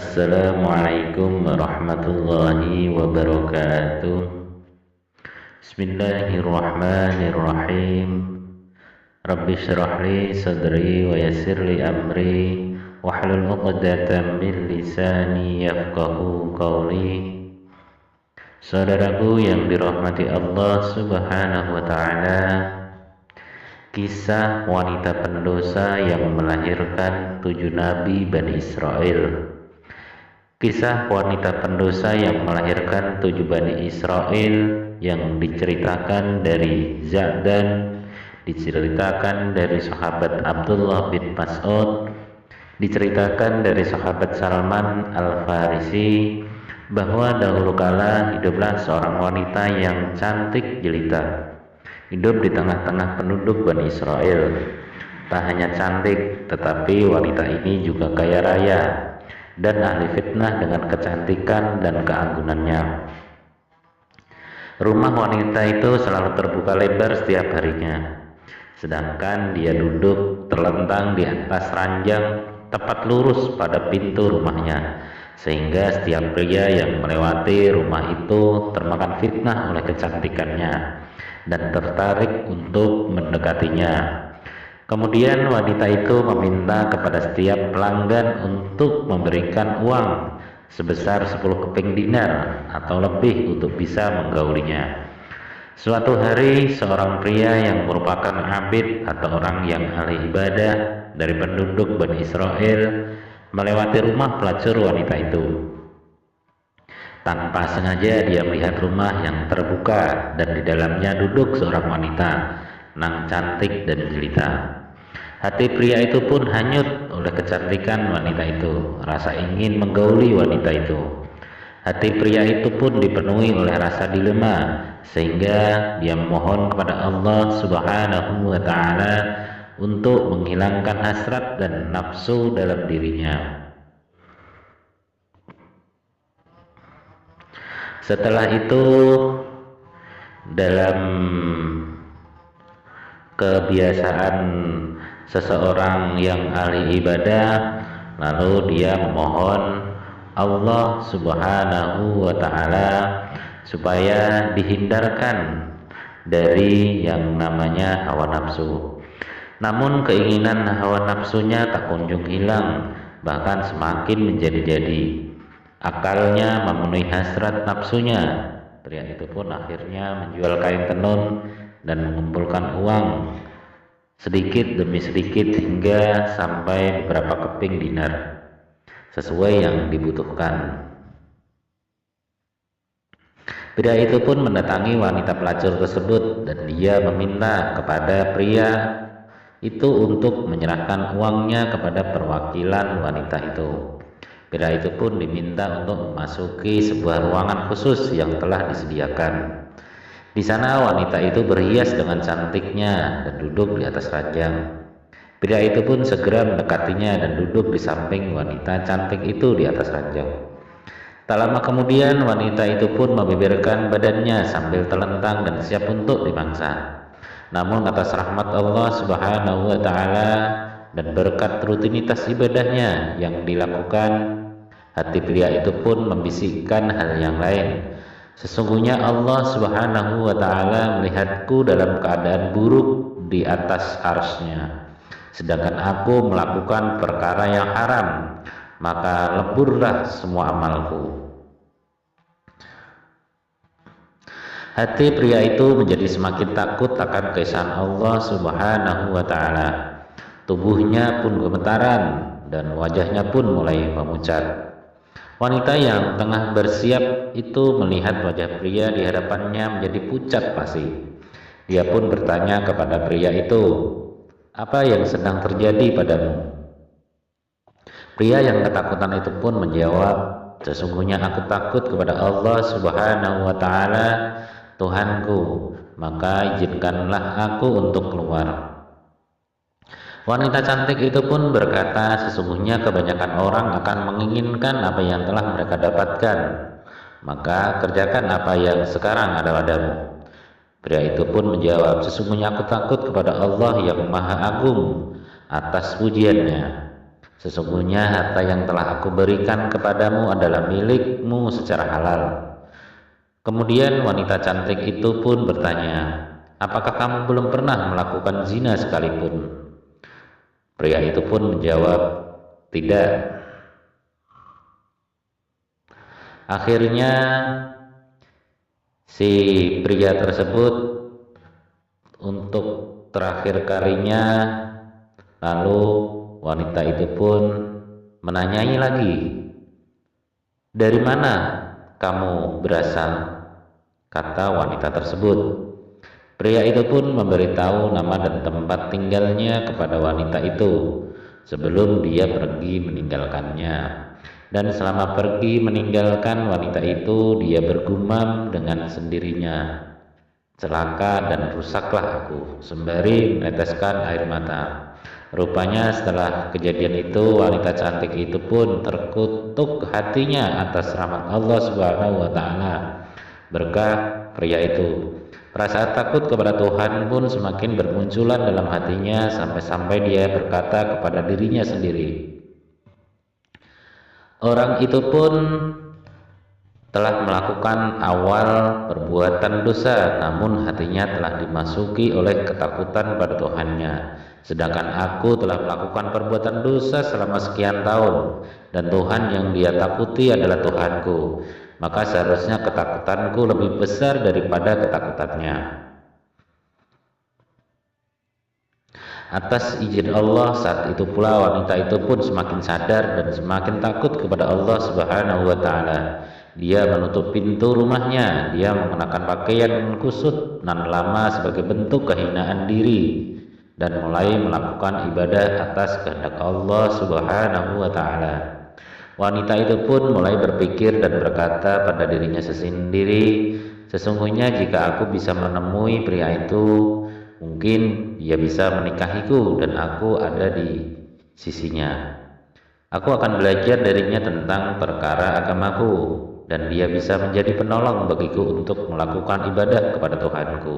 Assalamualaikum warahmatullahi wabarakatuh. Bismillahirrahmanirrahim. Rabbi shrah li sadri wa yassir li amri wahlul 'uqdatam min lisani yafqahu qawli. Saudaraku yang dirahmati Allah Subhanahu wa taala, kisah wanita pendosa yang melahirkan 7 nabi Bani Israel. Kisah wanita pendosa yang melahirkan 7 Bani Israel yang diceritakan dari Za'dan, diceritakan dari sahabat Abdullah bin Mas'ud, diceritakan dari sahabat Salman Al-Farisi, bahwa dahulu kala hiduplah seorang wanita yang cantik jelita, hidup di tengah-tengah penduduk Bani Israel. Tak hanya cantik, tetapi wanita ini juga kaya raya dan ahli fitnah dengan kecantikan dan keanggunannya. Rumah wanita itu selalu terbuka lebar setiap harinya, sedangkan dia duduk terlentang di atas ranjang tepat lurus pada pintu rumahnya, sehingga setiap pria yang melewati rumah itu termakan fitnah oleh kecantikannya dan tertarik untuk mendekatinya. Kemudian wanita itu meminta kepada setiap pelanggan untuk memberikan uang sebesar 10 keping dinar atau lebih untuk bisa menggaulinya. Suatu hari seorang pria yang merupakan abid atau orang yang ahli ibadah dari penduduk Bani Israel melewati rumah pelacur wanita itu. Tanpa sengaja dia melihat rumah yang terbuka dan di dalamnya duduk seorang wanita nang cantik dan jelita. Hati pria itu pun hanyut oleh kecantikan wanita itu. Rasa ingin menggauli wanita itu. Hati pria itu pun dipenuhi oleh rasa dilema, sehingga dia memohon kepada Allah Subhanahu wa taala untuk menghilangkan hasrat dan nafsu dalam dirinya. Setelah itu, dalam kebiasaan seseorang yang ahli ibadah, lalu dia memohon Allah Subhanahu wa taala supaya dihindarkan dari yang namanya hawa nafsu. Namun keinginan hawa nafsunya tak kunjung hilang, bahkan semakin menjadi-jadi. Akalnya memenuhi hasrat nafsunya. Pria itu pun akhirnya menjual kain tenun dan mengumpulkan uang sedikit demi sedikit hingga sampai beberapa keping dinar sesuai yang dibutuhkan. Pria itu pun mendatangi wanita pelacur tersebut dan dia meminta kepada pria itu untuk menyerahkan uangnya kepada perwakilan wanita itu. Pria itu pun diminta untuk memasuki sebuah ruangan khusus yang telah disediakan. Di sana wanita itu berhias dengan cantiknya dan duduk di atas ranjang. Pria itu pun segera mendekatinya dan duduk di samping wanita cantik itu di atas ranjang. Tak lama kemudian wanita itu pun membeberkan badannya sambil terlentang dan siap untuk dimangsa. Namun atas rahmat Allah Subhanahu wa taala dan berkat rutinitas ibadahnya yang dilakukan, hati pria itu pun membisikkan hal yang lain. Sesungguhnya Allah Subhanahu wa ta'ala melihatku dalam keadaan buruk di atas arsy-Nya, sedangkan aku melakukan perkara yang haram, maka leburlah semua amalku. Hati pria itu menjadi semakin takut akan keesaan Allah Subhanahu wa ta'ala. Tubuhnya pun gemetaran dan wajahnya pun mulai memucat. Wanita yang tengah bersiap itu melihat wajah pria di hadapannya menjadi pucat pasi. Dia pun bertanya kepada pria itu, "Apa yang sedang terjadi padamu?" Pria yang ketakutan itu pun menjawab, "Sesungguhnya aku takut kepada Allah Subhanahu wa taala, Tuhanku, maka izinkanlah aku untuk keluar." Wanita cantik itu pun berkata, "Sesungguhnya kebanyakan orang akan menginginkan apa yang telah mereka dapatkan, maka kerjakan apa yang sekarang ada padamu." Pria itu pun menjawab, "Sesungguhnya aku takut kepada Allah yang Maha Agung atas pujiannya. Sesungguhnya harta yang telah aku berikan kepadamu adalah milikmu secara halal. Kemudian wanita cantik itu pun bertanya, apakah kamu belum pernah melakukan zina sekalipun? Pria itu pun menjawab, tidak. Akhirnya si pria tersebut untuk terakhir kalinya, lalu wanita itu pun menanyai lagi, dari mana kamu berasal? Kata wanita tersebut. Pria itu pun memberitahu nama dan tempat tinggalnya kepada wanita itu sebelum dia pergi meninggalkannya. Dan selama pergi meninggalkan wanita itu, dia bergumam dengan sendirinya, celaka dan rusaklah aku, sembari meneteskan air mata. Rupanya setelah kejadian itu, wanita cantik itu pun terkutuk hatinya atas rahmat Allah Subhanahu wa taala. Berkah pria itu, rasa takut kepada Tuhan pun semakin bermunculan dalam hatinya, sampai-sampai dia berkata kepada dirinya sendiri, orang itu pun telah melakukan awal perbuatan dosa, namun hatinya telah dimasuki oleh ketakutan pada Tuhannya. Sedangkan aku telah melakukan perbuatan dosa selama sekian tahun, dan Tuhan yang dia takuti adalah Tuhanku. Maka seharusnya ketakutanku lebih besar daripada ketakutannya. Atas izin Allah, saat itu pula wanita itu pun semakin sadar dan semakin takut kepada Allah Subhanahu wa taala. Dia menutup pintu rumahnya, dia mengenakan pakaian kusut nan lama sebagai bentuk kehinaan diri, dan mulai melakukan ibadah atas kehendak Allah Subhanahu wa taala. Wanita itu pun mulai berpikir dan berkata pada dirinya sendiri, sesungguhnya jika aku bisa menemui pria itu, mungkin dia bisa menikahiku dan aku ada di sisinya. Aku akan belajar darinya tentang perkara agamaku, dan dia bisa menjadi penolong bagiku untuk melakukan ibadah kepada Tuhanku.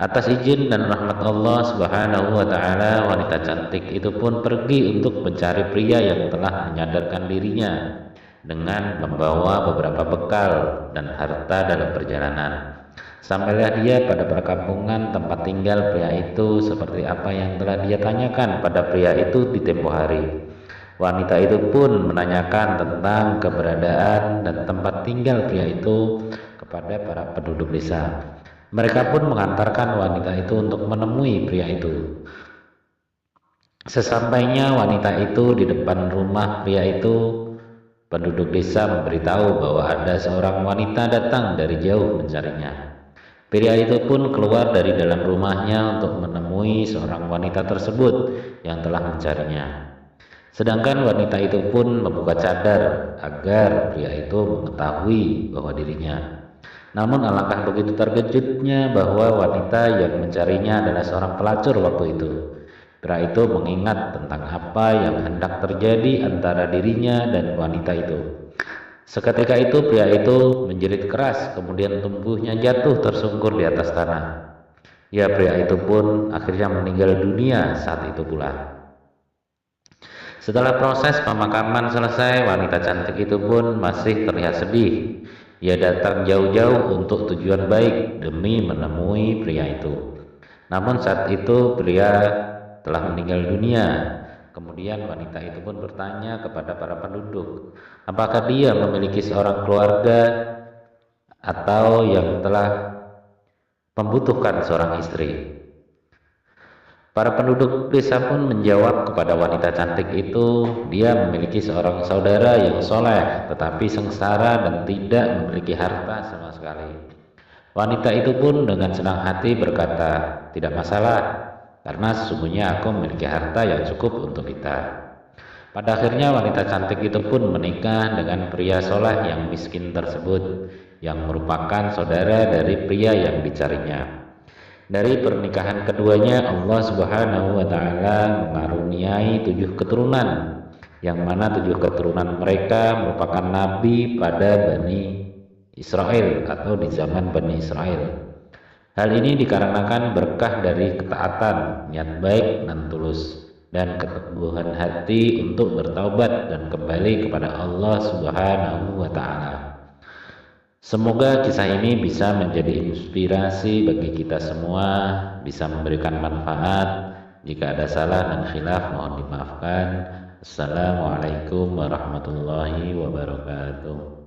Atas izin dan rahmat Allah Subhanahu wa taala, wanita cantik itu pun pergi untuk mencari pria yang telah menyadarkan dirinya dengan membawa beberapa bekal dan harta dalam perjalanan. Sampailah dia pada perkampungan tempat tinggal pria itu seperti apa yang telah dia tanyakan pada pria itu di tempo hari. Wanita itu pun menanyakan tentang keberadaan dan tempat tinggal pria itu kepada para penduduk desa. Mereka pun mengantarkan wanita itu untuk menemui pria itu. Sesampainya wanita itu di depan rumah pria itu, penduduk desa memberitahu bahwa ada seorang wanita datang dari jauh mencarinya. Pria itu pun keluar dari dalam rumahnya untuk menemui seorang wanita tersebut yang telah mencarinya. Sedangkan wanita itu pun membuka cadar agar pria itu mengetahui bahwa dirinya. Namun alangkah begitu terkejutnya bahwa wanita yang mencarinya adalah seorang pelacur waktu itu. Pria itu mengingat tentang apa yang hendak terjadi antara dirinya dan wanita itu. Seketika itu pria itu menjerit keras, kemudian tubuhnya jatuh tersungkur di atas tanah. Ya, pria itu pun akhirnya meninggal dunia saat itu pula. Setelah proses pemakaman selesai, wanita cantik itu pun masih terlihat sedih. Ia datang jauh-jauh untuk tujuan baik demi menemui pria itu. Namun saat itu pria telah meninggal dunia. Kemudian wanita itu pun bertanya kepada para penduduk, apakah dia memiliki seorang keluarga atau yang telah membutuhkan seorang istri. Para penduduk desa pun menjawab kepada wanita cantik itu, dia memiliki seorang saudara yang soleh, tetapi sengsara dan tidak memiliki harta sama sekali. Wanita itu pun dengan senang hati berkata, tidak masalah, karena sesungguhnya aku memiliki harta yang cukup untuk kita. Pada akhirnya wanita cantik itu pun menikah dengan pria soleh yang miskin tersebut, yang merupakan saudara dari pria yang dicarinya. Dari pernikahan keduanya, Allah Subhanahu wa taala mengaruniai 7 keturunan, yang mana 7 keturunan mereka merupakan nabi pada Bani Israel atau di zaman Bani Israel. Hal ini dikarenakan berkah dari ketaatan, niat baik dan tulus. dan keteguhan hati untuk bertaubat dan kembali kepada Allah Subhanahu wa Ta'ala. Semoga kisah ini bisa menjadi inspirasi bagi kita semua, bisa memberikan manfaat. Jika ada salah dan khilaf, mohon dimaafkan. Assalamualaikum warahmatullahi wabarakatuh.